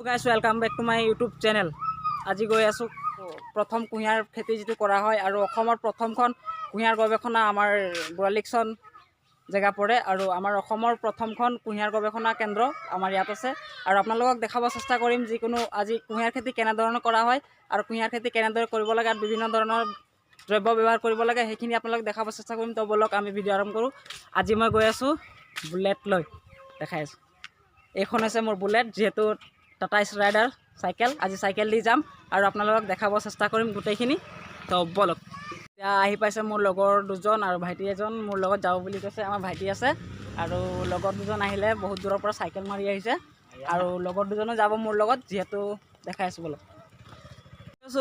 Guys welcome back to my YouTube channel. আজি গৈ আছোঁ প্ৰথম কুঁহিয়াৰ খেতি যিটো কৰা হয় আৰু অসমৰ প্ৰথমখন কুঁহিয়াৰ গৱেষণা আমাৰ গোৱালিকচন জেগা পৰে আৰু আমাৰ অসমৰ প্ৰথমখন কুঁহিয়াৰ গৱেষণা কেন্দ্ৰ আমাৰ ইয়াত আছে। আৰু আপোনালোকক দেখাব চেষ্টা কৰিম যিকোনো আজি কুঁহিয়াৰ খেতি কেনেধৰণে কৰা হয় আৰু কুঁহিয়াৰ খেতি কেনেদৰে কৰিব লাগে আৰু বিভিন্ন ধৰণৰ দ্ৰব্য ব্যৱহাৰ কৰিব লাগে সেইখিনি আপোনালোক দেখাব চেষ্টা কৰিম। তো বলক আমি ভিডিঅ' আৰম্ভ কৰোঁ। আজি মই গৈ আছোঁ বুলেট লৈ, দেখাই আছোঁ। এইখন হৈছে মোৰ বুলেট, যিহেতু টাটা ৰাইডাৰ চাইকেল। আজি চাইকেল দি যাম আৰু আপোনালোকক দেখাব চেষ্টা কৰিম গোটেইখিনি। তো বলক। এতিয়া আহি পাইছে মোৰ লগৰ দুজন আৰু ভাইটি এজন মোৰ লগত যাব বুলি কৈছে। আমাৰ ভাইটি আছে আৰু লগৰ দুজন আহিলে বহুত দূৰৰ পৰা চাইকেল মাৰি আহিছে আৰু লগৰ দুজনো যাব মোৰ লগত, যিহেতু দেখাই আছোঁ। বলক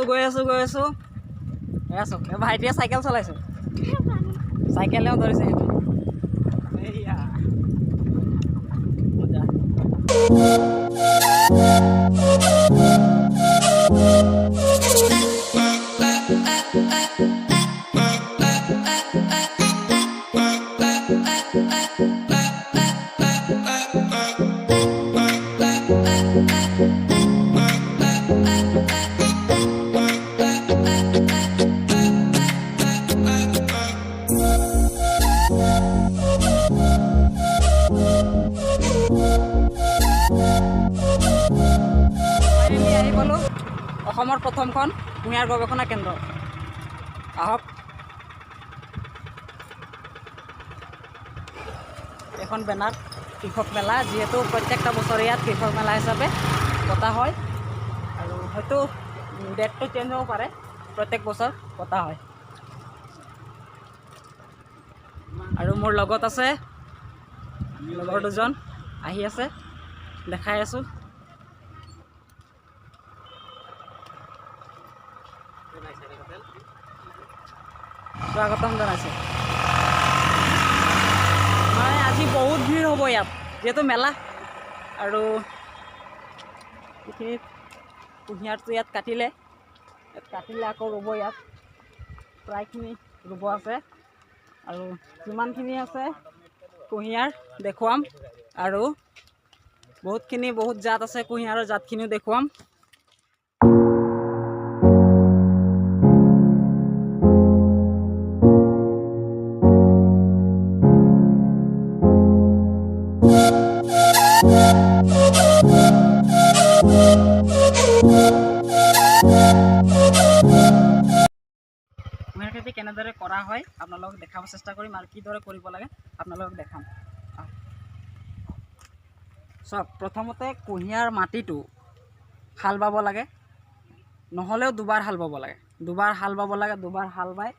গৈ আছোঁ ভাইটিয়ে চাইকেল চলাইছোঁ, চাইকেলেও ধৰিছে সেইটো। এইয়া মজা। আহি পালোঁ অসমৰ প্ৰথমখন কুঁহিয়াৰ গৱেষণা কেন্দ্ৰ। আহক। এখন বেনাৰ কৃষক মেলা, যিহেতু প্ৰত্যেকটা বছৰে ইয়াত কৃষক মেলা হিচাপে পতা হয় আৰু হয়তো ডেটটো চেঞ্জ হ'ব পাৰে, প্ৰত্যেক বছৰ পতা হয়। আৰু মোৰ লগত আছে লগৰ দুজন আহি আছে, দেখাই আছোঁ। স্বাগতম জনাইছে। মানে আজি বহুত ভিৰ হ'ব ইয়াত, যিহেতু মেলা। আৰু এইখিনিত কুঁহিয়াৰটো ইয়াত কাটিলে আকৌ ৰুব। ইয়াত প্ৰায়খিনি ৰুব আছে আৰু যিমানখিনি আছে কুঁহিয়াৰ দেখুৱাম আৰু বহুত জাত আছে কুঁহিয়াৰৰ, জাতখিনিও দেখুৱাম। কুঁহিয়াৰ খেতি কেনেদৰে কৰা হয় আপোনালোকক দেখাব চেষ্টা কৰিম আৰু কিদৰে কৰিব লাগে আপোনালোকক দেখাম। চাওক, প্ৰথমতে কুঁহিয়াৰ মাটিটো হাল বাব লাগে, নহ'লেও দুবাৰ হাল বাব লাগে। দুবাৰ হাল বাই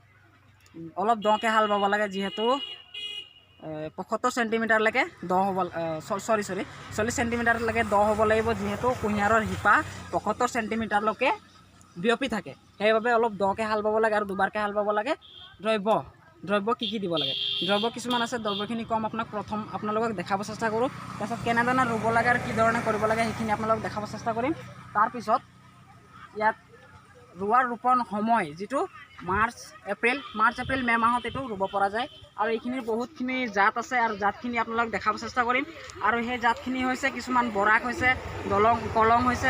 অলপ দকৈ হাল বাব লাগে, যিহেতু 75 চেণ্টিমিটাৰলৈকে দ হ'ব, 40 চেণ্টিমিটাৰলৈকে দ হ'ব লাগিব, যিহেতু কুঁহিয়াৰৰ শিপা 75 চেণ্টিমিটাৰলৈকে বিয়পি থাকে। সেইবাবে অলপ দকৈ হাল বাব লাগে আৰু দুবাৰকৈ হাল বাব লাগে। দ্ৰব্য কি দিব লাগে, দ্ৰব্য কিছুমান আছে, দ্ৰব্যখিনি কম আপোনালোকক দেখাব চেষ্টা কৰোঁ। তাৰপিছত কেনেধৰণে ৰুব লাগে আৰু কি ধৰণে কৰিব লাগে সেইখিনি আপোনালোকক দেখাব চেষ্টা কৰিম। তাৰপিছত ইয়াত ৰোপণ সময় যিটো মাৰ্চ এপ্ৰিল মে মাহত এইটো ৰুব পৰা যায়। আৰু এইখিনিৰ বহুতখিনি জাত আছে আৰু জাতখিনি আপোনালোকক দেখাব চেষ্টা কৰিম। আৰু সেই জাতখিনি হৈছে কিছুমান বৰাক হৈছে, কলং হৈছে,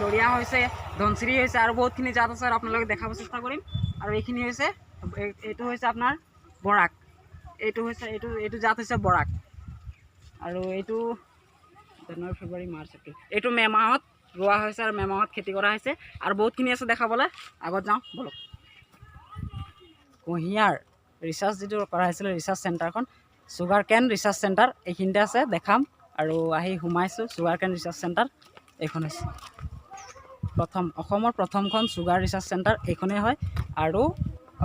দৰিয়া হৈছে, ধনচিৰি হৈছে আৰু বহুতখিনি জাত আছে আৰু আপোনালোকক দেখাব চেষ্টা কৰিম। আৰু এইখিনি হৈছে, এইটো হৈছে আপোনাৰ বৰাক, এইটো জাত হৈছে বৰাক। আৰু এইটো জানুৱাৰী, ফেব্ৰুৱাৰী, মাৰ্চ, এপ্ৰিল, এইটো মে মাহত ৰোৱা হৈছে আৰু মে মাহত খেতি কৰা হৈছে। আৰু বহুতখিনি আছে দেখাবলৈ। আগত যাওঁ বলক। কুঁহিয়াৰ ৰিচাৰ্চ যিটো কৰা হৈছিলে, ৰিচাৰ্চ চেণ্টাৰখন চুগাৰ কেন ৰিচাৰ্চ চেণ্টাৰ এইখিনিতে আছে, দেখাম। আৰু আহি সোমাইছোঁ চুগাৰ কেন ৰিচাৰ্চ চেণ্টাৰ। এইখন হৈছে অসমৰ প্ৰথমখন চুগাৰ ৰিচাৰ্চ চেণ্টাৰ, এইখনেই হয়। আৰু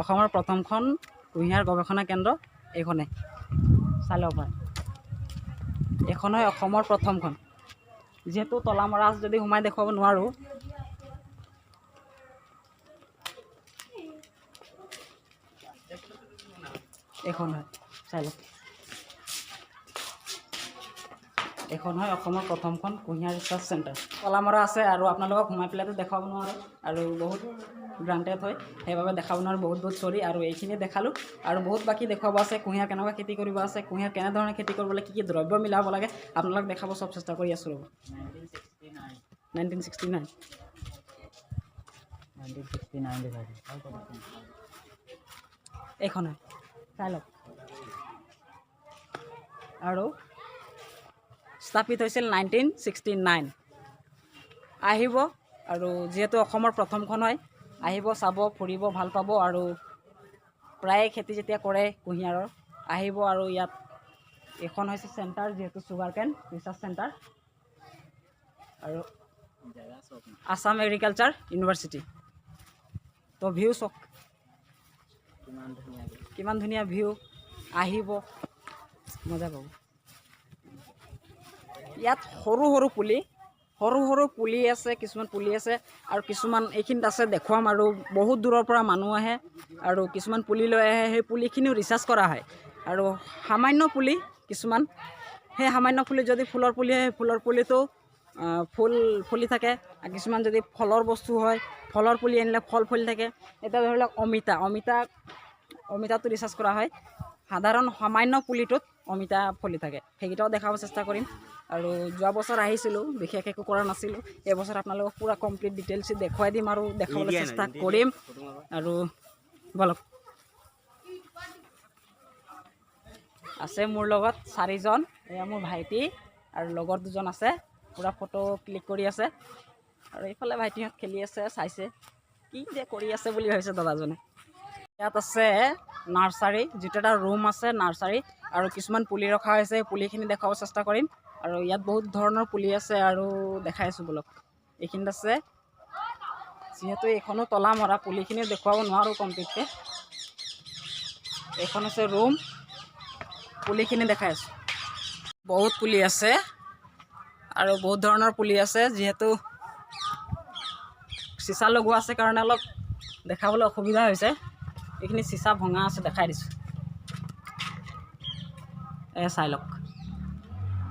অসমৰ প্ৰথমখন কুঁহিয়াৰ গৱেষণা কেন্দ্ৰ এইখনেই, চাই ল'ব পাৰে। এইখন হয় অসমৰ প্ৰথমখন, যিহেতু তলামৰা যদি সোমাই দেখুৱাব নোৱাৰোঁ। এইখন হয়, চাই লওক। এইখন হয় অসমৰ প্ৰথমখন কুঁহিয়াৰ ৰিচাৰ্চ চেণ্টাৰ। তলামৰা আছে আৰু আপোনালোকক সোমাই পেলাইতো দেখাব নোৱাৰোঁ আৰু বহুত গ্ৰাণ্টেড হয়, সেইবাবে দেখাব নোৱাৰোঁ। বহুত চৰি। আৰু এইখিনিয়ে দেখালোঁ আৰু বহুত বাকী দেখুৱাব আছে। কুঁহিয়াৰ কেনেকুৱা খেতি কৰিব আছে, কুঁহিয়াৰ কেনেধৰণে খেতি কৰিব লাগে, কি দ্ৰব্য মিলাব লাগে আপোনালোকক দেখাব চব চেষ্টা কৰি আছোঁ। ৰ'ব 1969 এইখন হয় চাই লওক আৰু স্থাপিত হৈছিল 1969 আহিব আৰু যিহেতু অসমৰ প্ৰথমখন হয় আহিব চাব ফুৰিব ভাল পাব আৰু প্ৰায় খেতি যেতিয়া কৰে কুঁহিয়াৰৰ আহিব আৰু ইয়াত এখন হৈছে চেণ্টাৰ যিহেতু চুগাৰ কেন ৰিচাৰ্চ চেণ্টাৰ আৰু আসাম এগ্ৰিকালচাৰ ইউনিভাৰ্চিটি তো ভিউ চাওক কিমান ধুনীয়া ভিউ আহিব মজা পাব ইয়াত সৰু সৰু পুলি আছে কিছুমান পুলি আছে আৰু কিছুমান এইখিনিত আছে দেখুৱাম আৰু বহুত দূৰৰ পৰা মানুহ আহে আৰু কিছুমান পুলি লৈ আহে সেই পুলিখিনিও ৰিচাৰ্চ কৰা হয় আৰু সামান্য পুলি কিছুমান সেই সামান্য পুলি যদি ফুলৰ পুলি হয় ফুলৰ পুলিটো ফুল ফুলি থাকে আৰু কিছুমান যদি ফলৰ বস্তু হয় ফলৰ পুলি আনিলে ফল ফুলি থাকে এতিয়া ধৰি লওক অমিতাটো ৰিচাৰ্চ কৰা হয় সাধাৰণ সামান্য পুলিটোত অমিতা ফলি থাকে সেইকেইটাও দেখাব চেষ্টা কৰিম আৰু যোৱা বছৰ আহিছিলোঁ বিশেষ একো কৰা নাছিলোঁ এইবছৰ আপোনালোকক পূৰা কমপ্লিট ডিটেইলছ দেখুৱাই দিম আৰু দেখাবলৈ চেষ্টা কৰিম আৰু বলক আছে মোৰ লগত 4জন এয়া মোৰ ভাইটি আৰু লগৰ 2জন আছে পূৰা ফটো ক্লিক কৰি আছে আৰু এইফালে ভাইটিহঁত খেলি আছে চাইছে কি যে কৰি আছে বুলি ভাবিছে দাদাজনে ইয়াত আছে নাৰ্চাৰী যিটো এটা ৰুম আছে নাৰ্চাৰী আৰু কিছুমান পুলি ৰখা হৈছে পুলিখিনি দেখাব চেষ্টা কৰিম আৰু ইয়াত বহুত ধৰণৰ পুলি আছে আৰু দেখাই আছোঁ বলক এইখিনিত আছে যিহেতু এইখনো তলা মৰা পুলিখিনি দেখুৱাব নোৱাৰোঁ কমপ্লিটকৈ এইখন আছে ৰুম পুলিখিনি দেখাই আছোঁ বহুত পুলি আছে আৰু বহুত ধৰণৰ পুলি আছে যিহেতু চিচা লগোৱা আছে কাৰণে অলপ দেখাবলৈ অসুবিধা হৈছে এইখিনি চিচা ভঙা আছে দেখাই দিছোঁ চাই লওক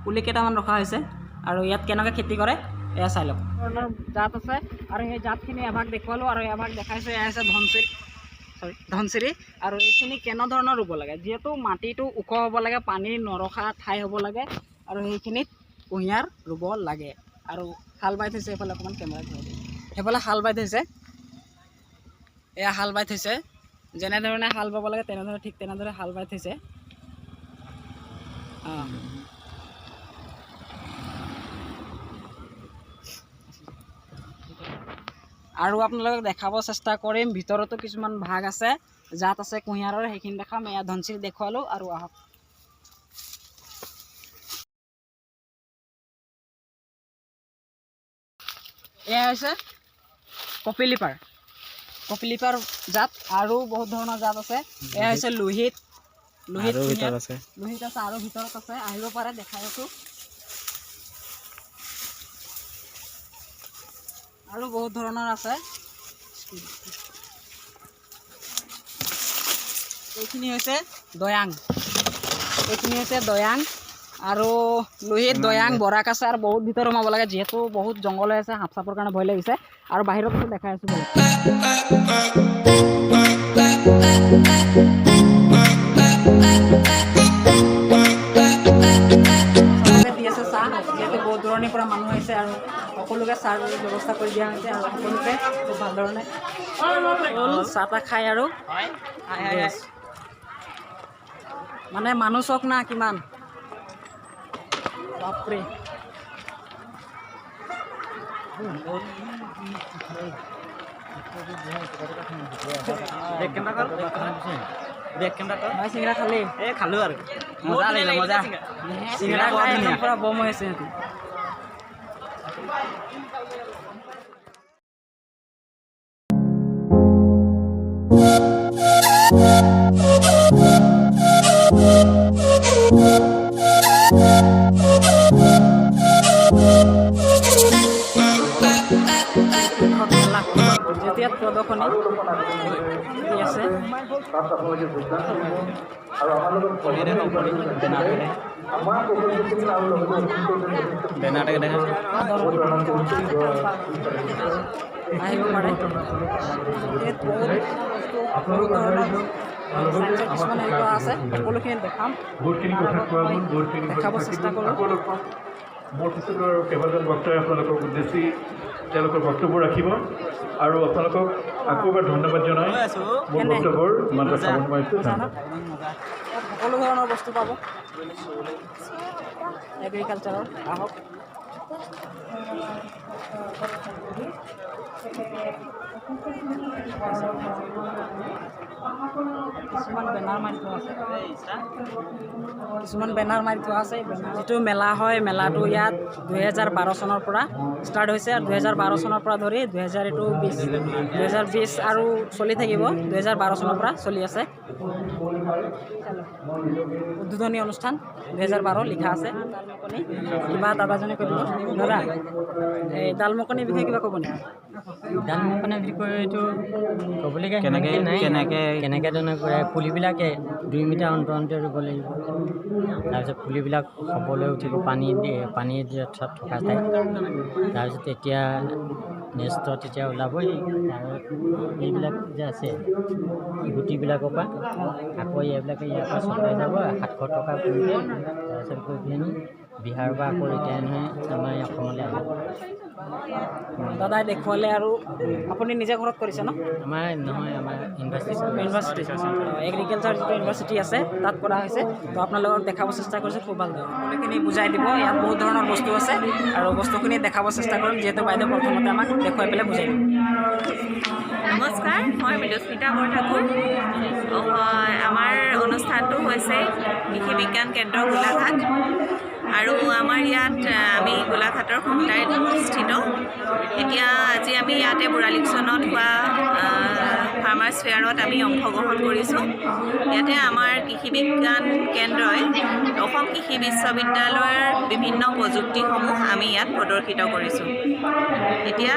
পুলি কেইটামান ৰখা হৈছে আৰু ইয়াত কেনেকৈ খেতি কৰে এয়া চাই লওক ধৰণৰ জাত আছে আৰু সেই জাতখিনি এভাগ দেখুৱালোঁ আৰু এভাগ দেখাইছোঁ এয়া হৈছে ধনচিৰি আৰু এইখিনি কেনেধৰণৰ ৰুব লাগে যিহেতু মাটিটো ওখ হ'ব লাগে পানী নৰখা ঠাই হ'ব লাগে আৰু সেইখিনিত কুঁহিয়াৰ ৰুব লাগে আৰু হাল বাই থৈছে এইফালে অকণমান কেমেৰা সেইফালে হাল বাই থৈছে এয়া হাল বাই থৈছে যেনেধৰণে হাল বাব লাগে তেনেধৰণে ঠিক তেনেদৰে হাল বাই থৈছে আৰু আপোনালোকক দেখাব চেষ্টা কৰিম ভিতৰতো কিছুমান ভাগ আছে জাত আছে কুঁহিয়াৰৰ সেইখিনি দেখাম এয়া ধনচিৰি দেখুৱালোঁ আৰু আহক এয়া হৈছে কপিলিপাৰ জাত আৰু বহুত ধৰণৰ জাত আছে এয়া হৈছে লোহিত আছে আৰু ভিতৰত আছে আহিব পাৰে দেখাই আছোঁ আৰু বহুত ধৰণৰ আছে এইখিনি হৈছে দয়াং আৰু লোহিত দয়াং বৰাক আছে আৰু বহুত ভিতৰত সোমাব লাগে যিহেতু বহুত জংঘল হৈ আছে সাপ চাপৰ কাৰণে ভয় লাগিছে আৰু বাহিৰত দেখাই আছোঁ দি আছে চাহ যিহেতু বহুত দূৰণিৰ পৰা মানুহ আহিছে আৰু সকলোকে চাহ ব্যৱস্থা কৰি দিয়া হৈছে আৰু সকলোকে খুব ভাল ধৰণে চাহ তাহ খাই আৰু মানে মানুহ চক না কিমান বাপৰে চিঙৰা খালি খালোঁ আৰু মজা লাগিলে মজা চিঙৰা খাই পৰা বম হৈ আছে সিহঁতি যেতিয়া প্ৰদৰ্শনী আছে আহিব পাৰে কিছুমান হেৰি কৰা আছে সকলোখিনি দেখাম দেখাব চেষ্টা কৰোঁ মোৰ পিছৰ কেইবাজন বক্তাই আপোনালোকক উদ্দেশ্যি তেওঁলোকৰ বক্তব্য ৰাখিব আৰু আপোনালোকক আকৌ এবাৰ ধন্যবাদ জনাই মোৰ বক্তব্যৰ ইমানটা চাব নোৱাৰিছোঁ। সকলো ধৰণৰ বস্তু পাব এগ্ৰিকালচাৰৰ। আহক কিছুমান বেনাৰ মাৰি থোৱা আছে, যিটো মেলা হয়, মেলাটো ইয়াত 2012 চনৰ পৰা ষ্টাৰ্ট হৈছে আৰু 2012 চনৰ পৰা ধৰি 2020 আৰু চলি থাকিব। 2012 চনৰ পৰা চলি আছে। উদ্বোধনী অনুষ্ঠান 2012 লিখা আছে। ডালমুকনি কিবা দাদাজনে কৈ দিব। দাদা, এই ডালমুকনিৰ বিষয়ে কিবা ক'ব নেকি? ডালমুকনিৰ বিষয়েটো ক'বলগীয়া কেনেকৈ ধৰণে কৰে। পুলিবিলাকে 2 মিটাৰ অন্তৰে ৰুব লাগিব। তাৰপিছত পুলিবিলাক হ'বলৈ উঠিব পানী থকা ঠাইত। তাৰপিছত তেতিয়া নেক্সটত তেতিয়া ওলাবই। আৰু এইবিলাক যে আছে গুটিবিলাকৰ পৰা আকৌ এইবিলাকে ইয়াৰ পৰা চপাই যাব 700 টকা পুলিতে। তাৰপিছত গৈ পেলাইনি বিহাৰৰ পৰা আকৌ ৰিটাৰ্ণ হৈ আমাৰ অসমলৈ আহিব। দাদাই দেখুৱালে আৰু আপুনি নিজে ঘৰত কৰিছে ন? আমাৰ ইউনিভাৰ্চিটি এগ্ৰিকালচাৰ যিটো ইউনিভাৰ্চিটি আছে তাত কৰা হৈছে। তো আপোনালোকক দেখাব চেষ্টা কৰিছে, খুব ভাল ধৰণৰ সকলোখিনি বুজাই দিব। ইয়াত বহুত ধৰণৰ বস্তু আছে আৰু বস্তুখিনি দেখাব চেষ্টা কৰিম, যিহেতু বাইদেউ প্ৰথমতে আমাক দেখুৱাই পেলাই বুজাই দিব। নমস্কাৰ, মই মৃদুস্মিতা বৰঠাকুৰ। আমাৰ অনুষ্ঠানটো হৈছে কৃষি বিজ্ঞান কেন্দ্ৰ গোলাঘাট আৰু আমাৰ ইয়াত আমি গোলাঘাটৰ খুমটাইত স্থিত। এতিয়া আজি আমি ইয়াতে বুঢ়ালিকচনত হোৱা ফাৰ্মাৰ্ছ ফেয়াৰত আমি অংশগ্ৰহণ কৰিছোঁ। ইয়াতে আমাৰ কৃষি বিজ্ঞান কেন্দ্ৰই অসম কৃষি বিশ্ববিদ্যালয়ৰ বিভিন্ন প্ৰযুক্তিসমূহ আমি ইয়াত প্ৰদৰ্শিত কৰিছোঁ। এতিয়া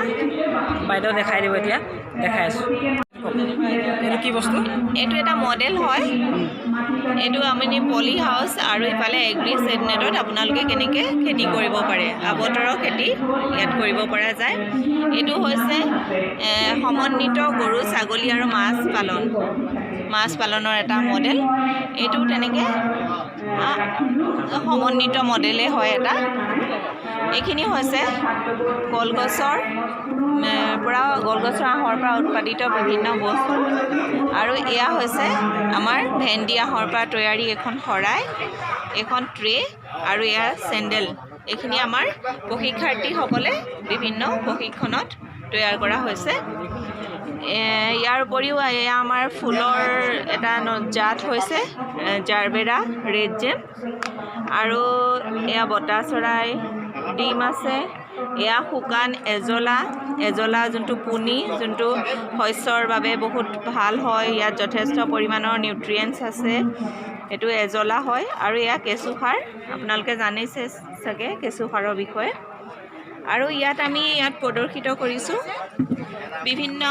বাইদেউ দেখাই দিব। এতিয়া দেখাই আছোঁ। এইটো কি বস্তু? এইটো এটা মডেল হয়। এইটো আপুনি পলি হাউচ আৰু ইফালে এগ্ৰি ছেড নেটত আপোনালোকে কেনেকৈ খেতি কৰিব পাৰে, আৱতৰৰ খেতি ইয়াত কৰিব পৰা যায়। এইটো হৈছে সমন্বিত গৰু, ছাগলী আৰু মাছ পালনৰ এটা মডেল। এইটো তেনেকৈ সমন্বিত মডেলে হয় এটা। এইখিনি হৈছে কলগছৰ আঁহৰ পৰা উৎপাদিত বিভিন্ন বস্তু। আৰু এয়া হৈছে আমাৰ ভেন্দি আঁহৰ পৰা তৈয়াৰী এখন শৰাই, এখন ট্ৰে আৰু এয়া চেণ্ডেল। এইখিনি আমাৰ প্ৰশিক্ষাৰ্থীসকলে বিভিন্ন প্ৰশিক্ষণত তৈয়াৰ কৰা হৈছে। ইয়াৰ উপৰিও এয়া আমাৰ ফুলৰ এটা জাত হৈছে জাৰবেৰা ৰেড জেম। আৰু এয়া বতা চৰাই, ডিম আছে। এয়া শুকান এজলা যোনটো পুনি, যোনটো শস্যৰ বাবে বহুত ভাল হয়। ইয়াত যথেষ্ট পৰিমাণৰ নিউট্ৰিয়েণ্টছ আছে। এইটো এজলা হয়। আৰু এয়া কেঁচুসাৰ, আপোনালোকে জানিছে চাগে কেঁচুসাৰৰ বিষয়ে। আৰু আমি ইয়াত প্ৰদৰ্শিত কৰিছোঁ বিভিন্ন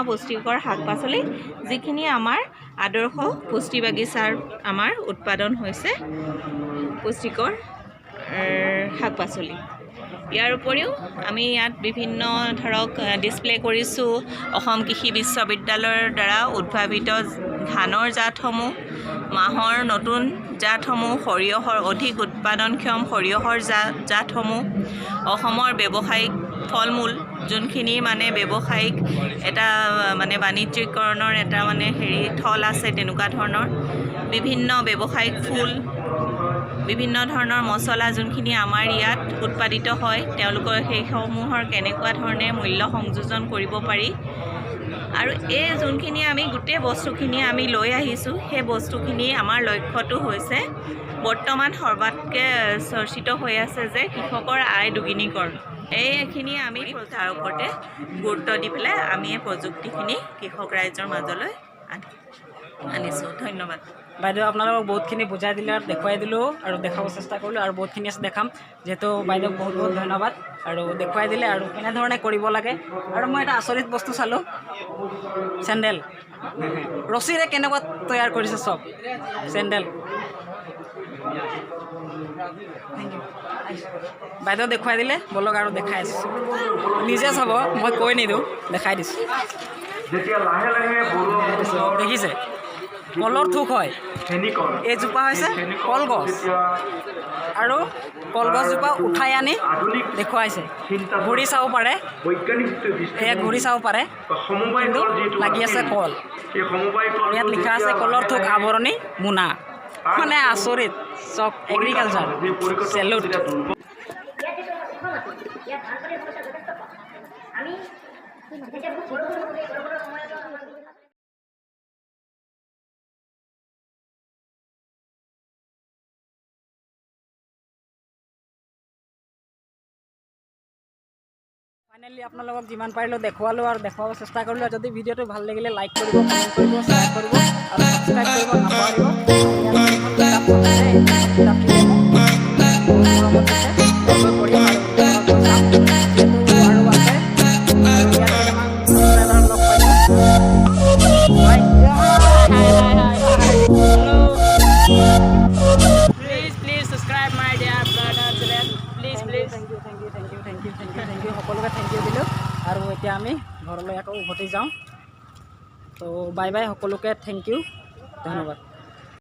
পুষ্টিকৰ শাক পাচলি, যিখিনি আমাৰ আদৰ্শ পুষ্টি বাগিচাৰ আমাৰ উৎপাদন হৈছে পুষ্টিকৰ শাক পাচলি। ইয়াৰ উপৰিও আমি ইয়াত বিভিন্ন ডিছপ্লে কৰিছোঁ অসম কৃষি বিশ্ববিদ্যালয়ৰ দ্বাৰা উদ্ভাৱিত ধানৰ জাতসমূহ, মাহৰ নতুন জাতসমূহ, সৰিয়হৰ অধিক উৎপাদনক্ষম সৰিয়হৰ জাতসমূহ, অসমৰ ব্যৱসায়িক ফল মূল যোনখিনি ব্যৱসায়িক এটা বাণিজ্যিকৰণৰ এটা থল আছে, তেনেকুৱা ধৰণৰ বিভিন্ন ব্যৱসায়িক ফুল, বিভিন্ন ধৰণৰ মচলা যোনখিনি আমাৰ ইয়াত উৎপাদিত হয়, তেওঁলোকৰ সেইসমূহৰ কেনেকুৱা ধৰণে মূল্য সংযোজন কৰিব পাৰি। আৰু এই যোনখিনি আমি গোটেই বস্তুখিনি আমি লৈ আহিছোঁ, সেই বস্তুখিনি আমাৰ লক্ষ্যটো হৈছে বৰ্তমান সৰ্বাতকৈ চৰ্চিত হৈ আছে যে কৃষকৰ আয় দুগুণীকৰণ। এইখিনি আমি তাৰ ওপৰতে গুৰুত্ব দি পেলাই আমি এই প্ৰযুক্তিখিনি কৃষক ৰাইজৰ মাজলৈ আনিছোঁ। ধন্যবাদ। বাইদেউ আপোনালোকক বহুতখিনি বুজাই দিলে আৰু দেখুৱাই দিলোঁ আৰু দেখাব চেষ্টা কৰিলোঁ আৰু বহুতখিনি আছে দেখাম। যিহেতু বাইদেউক বহুত বহুত ধন্যবাদ আৰু দেখুৱাই দিলে আৰু কেনেধৰণে কৰিব লাগে। আৰু মই এটা আচৰিত বস্তু চালোঁ, চেণ্ডেল ৰছীৰে কেনেকুৱা তৈয়াৰ কৰিছে চব চেণ্ডেল। বাইদেউ দেখুৱাই দিলে, বলক আৰু দেখাই আছোঁ। নিজে চাব, মই কৈ নিদিওঁ, দেখাই দিছোঁ। দেখিছে কলৰ থোক হয়। এইজোপা হৈছে কলগছ আৰু কলগছজোপা উঠাই আনি দেখুৱাইছে। ঘূৰি চাব পাৰে, এয়া ঘূৰি চাব পাৰে, কিন্তু লাগি আছে কল। ইয়াত লিখা আছে কলৰ থোক আৱৰণি মোনা। মানে আচৰিত, চক এগ্ৰিকালচাৰ চেলুট। ফাইনেলি আপোনালোকক যিমান পাৰিলোঁ দেখুৱালোঁ আৰু দেখুৱাব চেষ্টা কৰিলোঁ। যদি ভিডিঅ'টো ভাল লাগিলে লাইক কৰিব, কমেণ্ট কৰিব, শ্বেয়াৰ কৰিব আৰু ছাবস্ক্ৰাইব কৰিব নাপাহৰিব। Please subscribe my dear brother channel. Please. Thank you. সকলোকে থেংক ইউ দিলোঁ। আৰু এতিয়া আমি ঘৰলৈ আকৌ উভতি যাওঁ। তো বাই বাই সকলোকে, থেংক ইউ, ধন্যবাদ।